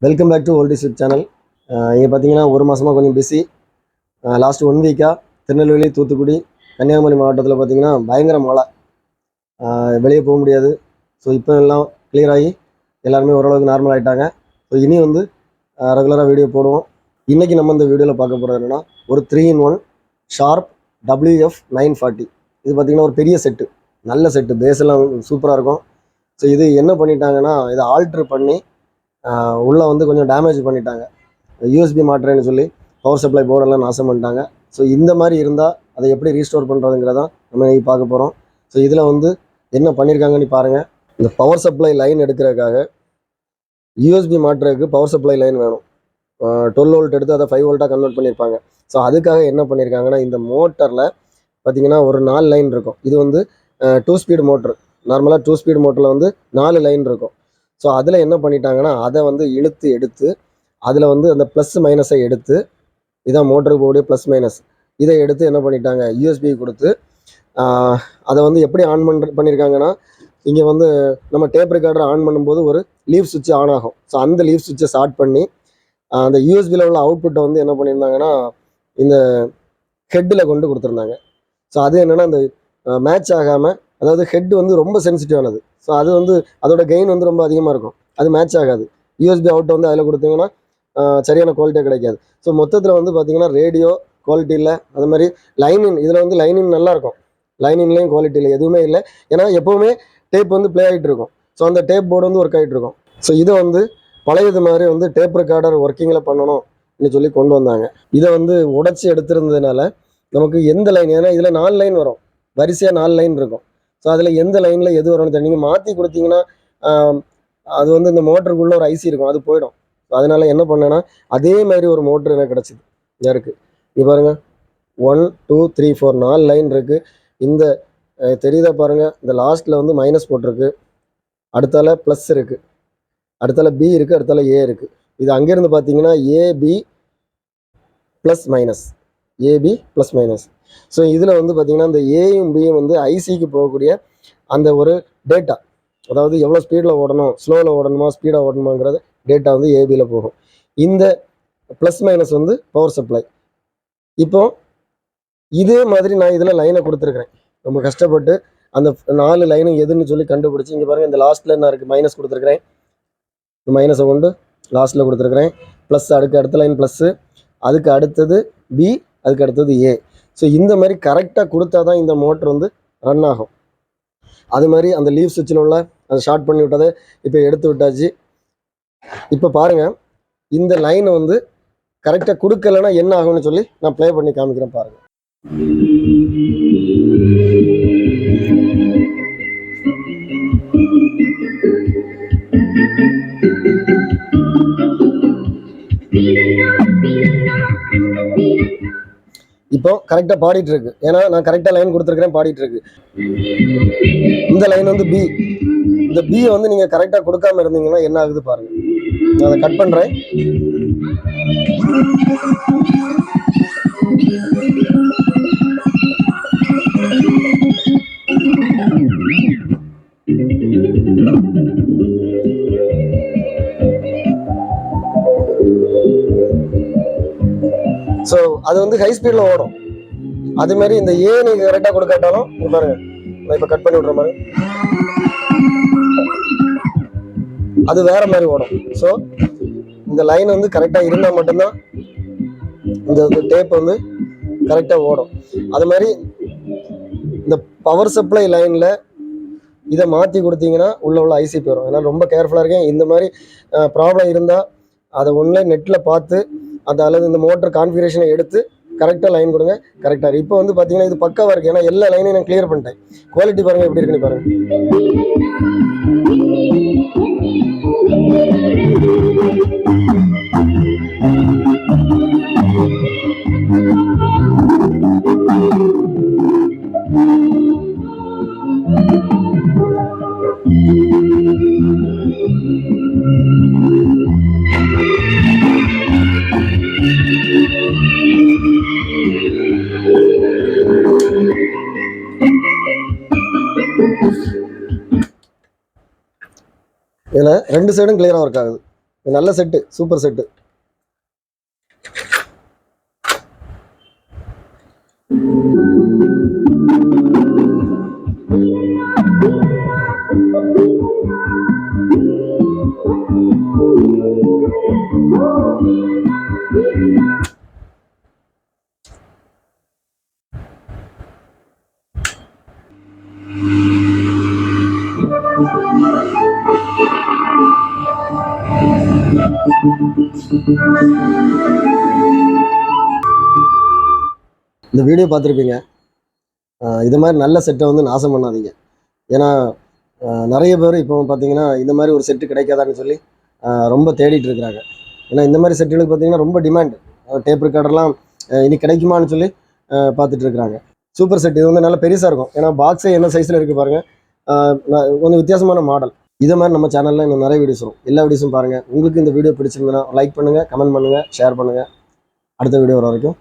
Welcome back to oldies youth channel. இங்கே பார்த்தீங்கன்னா ஒரு மாதமாக கொஞ்சம் பிஸி. லாஸ்ட் 1 வீக்காக திருநெல்வேலி, தூத்துக்குடி, கன்னியாகுமரி மாவட்டத்தில் பார்த்தீங்கன்னா பயங்கர மழை, வெளியே போக முடியாது. ஸோ இப்போ எல்லாம் கிளியர் ஆகி எல்லாருமே ஓரளவுக்கு நார்மல் ஆகிட்டாங்க. ஸோ இனி வந்து ரெகுலராக வீடியோ போடுவோம். இன்றைக்கி நம்ம இந்த வீடியோவில் பார்க்க போகிறது என்னென்னா, ஒரு 3-in-1 ஷார்ப் WF 940. இது பார்த்திங்கன்னா ஒரு பெரிய செட்டு, நல்ல செட்டு, பேஸ் எல்லாம் சூப்பராக இருக்கும். ஸோ இது என்ன பண்ணிட்டாங்கன்னா, இதை ஆல்ட்ரு பண்ணி உள்ளே வந்து கொஞ்சம் டேமேஜ் பண்ணிட்டாங்க. யூஎஸ்பி மாட்டுறேன்னு சொல்லி பவர் சப்ளை போர்டெல்லாம் நாசம் பண்ணிட்டாங்க. ஸோ இந்த மாதிரி இருந்தால் அதை எப்படி ரீஸ்டோர் பண்ணுறதுங்கிறதான் நம்ம இன்றைக்கி பார்க்க போகிறோம். ஸோ இதில் வந்து என்ன பண்ணியிருக்காங்கன்னு பாருங்கள். இந்த பவர் சப்ளை லைன் எடுக்கிறதுக்காக யூஎஸ்பி மாட்டுறதுக்கு பவர் சப்ளை லைன் வேணும். 12 வோல்ட் எடுத்து அதை 5 வோல்ட்டாக கன்வெர்ட் பண்ணியிருப்பாங்க. ஸோ அதுக்காக என்ன பண்ணியிருக்காங்கன்னா, இந்த மோட்டரில் பார்த்திங்கன்னா ஒரு 4 லைன் இருக்கும். இது வந்து 2 ஸ்பீடு மோட்ரு. நார்மலாக 2 ஸ்பீடு மோட்டரில் வந்து 4 லைன் இருக்கும். ஸோ அதில் என்ன பண்ணிட்டாங்கன்னா, அதை வந்து இழுத்து எடுத்து அதில் வந்து அந்த ப்ளஸ் மைனஸை எடுத்து, இதான் மோட்டருக்கு போகக்கூடிய ப்ளஸ் மைனஸ், இதை எடுத்து என்ன பண்ணிட்டாங்க, யூஎஸ்பி கொடுத்து அதை வந்து எப்படி ஆன் பண்ணியிருக்காங்கன்னா, இங்கே வந்து நம்ம டேப் ரெக்கார்டரை ஆன் பண்ணும்போது ஒரு லீவ் சுவிட்ச் ஆன் ஆகும். ஸோ அந்த லீவ் சுவிட்சை ஸ்டார்ட் பண்ணி அந்த யூஎஸ்பியில் உள்ள அவுட்புட்டை வந்து என்ன பண்ணியிருந்தாங்கன்னா இந்த ஹெட்டில் கொண்டு கொடுத்துருந்தாங்க. ஸோ அது என்னென்னா, அந்த மேட்ச் ஆகாமல், அதாவது ஹெட் வந்து ரொம்ப சென்சிட்டிவானது. ஸோ அது வந்து அதோட கெயின் வந்து ரொம்ப அதிகமாக இருக்கும், அது மேட்ச் ஆகாது. யூஎஸ்பி அவுட்டை வந்து அதில் கொடுத்தீங்கன்னா சரியான குவாலிட்டியாக கிடைக்காது. ஸோ மொத்தத்தில் வந்து பார்த்திங்கன்னா ரேடியோ குவாலிட்டி இல்லை, அது மாதிரி லைனின், இதில் வந்து லைனின் நல்லாயிருக்கும், லைனின்லேயும் குவாலிட்டி இல்லை, எதுவுமே இல்லை. ஏன்னா எப்போவுமே டேப் வந்து ப்ளே ஆகிட்டு இருக்கும். ஸோ அந்த டேப் போர்டு வந்து ஒர்க் ஆகிட்டு இருக்கும். ஸோ இதை வந்து பழையது மாதிரி வந்து டேப் ரெக்கார்டர் ஒர்க்கிங்கில் பண்ணணும்னு சொல்லி கொண்டு வந்தாங்க. இதை வந்து உடச்சி எடுத்துருந்ததுனால நமக்கு எந்த லைன், ஏன்னா இதில் 4 லைன் வரும், வரிசையாக 4 லைன் இருக்கும். ஸோ அதில் எந்த லைனில் எது வரும்னு நீங்கள் மாற்றி கொடுத்தீங்கன்னா அது வந்து இந்த மோட்டருக்குள்ளே ஒரு ஐசி இருக்கும், அது போயிடும். அதனால் என்ன பண்ணேன்னா, அதே மாதிரி ஒரு மோட்ரு எனக்கு கிடச்சிது. இதாக இருக்குது, இது பாருங்கள், 1 2 3 4 4 லைன் இருக்குது. இந்த தெரியுதா பாருங்கள், இந்த லாஸ்ட்டில் வந்து மைனஸ் போட்டிருக்கு, அடுத்தால ப்ளஸ் இருக்குது, அடுத்தால பி இருக்குது, அடுத்தால ஏ இருக்குது. இது அங்கேருந்து பார்த்தீங்கன்னா AB plus minus, AB plus minus. So இதில் வந்து பார்த்திங்கன்னா இந்த ஏயும் பியும் வந்து ஐசிக்கு போகக்கூடிய அந்த ஒரு டேட்டா, அதாவது எவ்வளோ ஸ்பீடில் ஓடணும், ஸ்லோவில் ஓடணுமா ஸ்பீடாக ஓடணுமாங்கிறது டேட்டா வந்து ஏபியில் போகும். இந்த ப்ளஸ் மைனஸ் வந்து பவர் சப்ளை. இப்போ இதே மாதிரி நான் இதில் லைனை கொடுத்துருக்குறேன், ரொம்ப கஷ்டப்பட்டு அந்த 4 லைனும் எதுன்னு சொல்லி கண்டுபிடிச்சி. இங்கே பாருங்கள், இந்த லாஸ்ட்டில் என்ன இருக்குது, மைனஸ் கொடுத்துருக்குறேன், இந்த மைனஸை கொண்டு லாஸ்ட்டில் கொடுத்துருக்குறேன். ப்ளஸ், அதுக்கு அடுத்த லைன் ப்ளஸ்ஸு, அதுக்கு அடுத்தது பி, அதுக்கு அடுத்தது ஏ. ஸோ இந்த மாதிரி கரெக்டாக கொடுத்தா தான் இந்த மோட்ரு வந்து ரன் ஆகும். அது மாதிரி அந்த லீவ் சுவிட்சில் உள்ள அதை ஷார்ட் பண்ணி விட்டதை இப்போ எடுத்து விட்டாச்சு. இப்போ பாருங்கள், இந்த லைனை வந்து கரெக்டாக கொடுக்கலைன்னா என்ன ஆகும்னு சொல்லி நான் ப்ளே பண்ணி காமிக்கிறேன் பாருங்கள். இப்போ கரெக்டாக பாடிட்டு இருக்கு, ஏன்னா நான் கரெக்டாக லைன் கொடுத்துருக்கிறேன், பாடிட்டு இருக்கு. இந்த லைன் வந்து பி, இந்த பி வந்து நீங்கள் கரெக்டாக கொடுக்காம இருந்தீங்கன்னா என்ன ஆகுது பாருங்க. நான் அதை கட் பண்ணுறேன். ஸோ அது வந்து ஹை ஸ்பீடில் ஓடும். அது மாதிரி இந்த ஏ நீங்கள் கரெக்டாக கொடுக்காட்டாலும் இங்கே பாருங்க, நான் இப்போ கட் பண்ணி விட்ற மாதிரி அது வேற மாதிரி ஓடும். ஸோ இந்த லைன் வந்து கரெக்டாக இருந்தால் மட்டும்தான் இந்த டேப் வந்து கரெக்டாக ஓடும். அது மாதிரி இந்த பவர் சப்ளை லைனில் இதை மாற்றி கொடுத்தீங்கன்னா உள்ள ஐசி போயிடும். அதனால் ரொம்ப கேர்ஃபுல்லாக இருக்கேன். இந்த மாதிரி ப்ராப்ளம் இருந்தால் அதை ஒன்றே நெட்டில் பார்த்து அதை அல்லது இந்த மோட்டர் கான்ஃபிகரேஷனை எடுத்து கரெக்டாக லைன் கொடுங்க. கரெக்டாக இப்போ வந்து பார்த்தீங்கன்னா இது பக்காவாக இருக்குது. ஏன்னா எல்லா லைனையும் நான் கிளியர் பண்ணிட்டேன். குவாலிட்டி பாருங்கள் எப்படி இருக்குன்னு பாருங்கள். இதில் 2 சைடும் கிளியராக ஒர்க் ஆகுது. நல்ல செட்டு, சூப்பர் செட்டு. இந்த வீடியோ பார்த்துருப்பீங்க. இது மாதிரி நல்ல செட்டை வந்து நாசம் பண்ணாதீங்க. ஏன்னா நிறைய பேர் இப்போ பார்த்தீங்கன்னா இந்த மாதிரி ஒரு செட்டு கிடைக்காதான்னு சொல்லி ரொம்ப தேடிட்டு இருக்கிறாங்க. ஏன்னா இந்த மாதிரி செட்டுகளுக்கு பார்த்தீங்கன்னா ரொம்ப டிமாண்டு. டேப் ரெக்கார்டர்லாம் இனி கிடைக்குமான்னு சொல்லி பார்த்துட்டு இருக்கிறாங்க. சூப்பர் செட் இது வந்து நல்லா பெருசாக இருக்கும். ஏன்னா பாக்ஸே என்ன சைஸில் இருக்குது பாருங்கள். கொஞ்சம் வித்தியாசமான மாடல். இதை மாதிரி நம்ம சேனலில் இன்னும் நிறைய வீடியோஸ் வரும். எல்லா வீடியோஸும் பாருங்கள். உங்களுக்கு இந்த வீடியோ பிடிச்சிருந்ததுன்னா லைக் பண்ணுங்கள், கமெண்ட் பண்ணுங்கள், ஷேர் பண்ணுங்கள். அடுத்த வீடியோ வர வரைக்கும்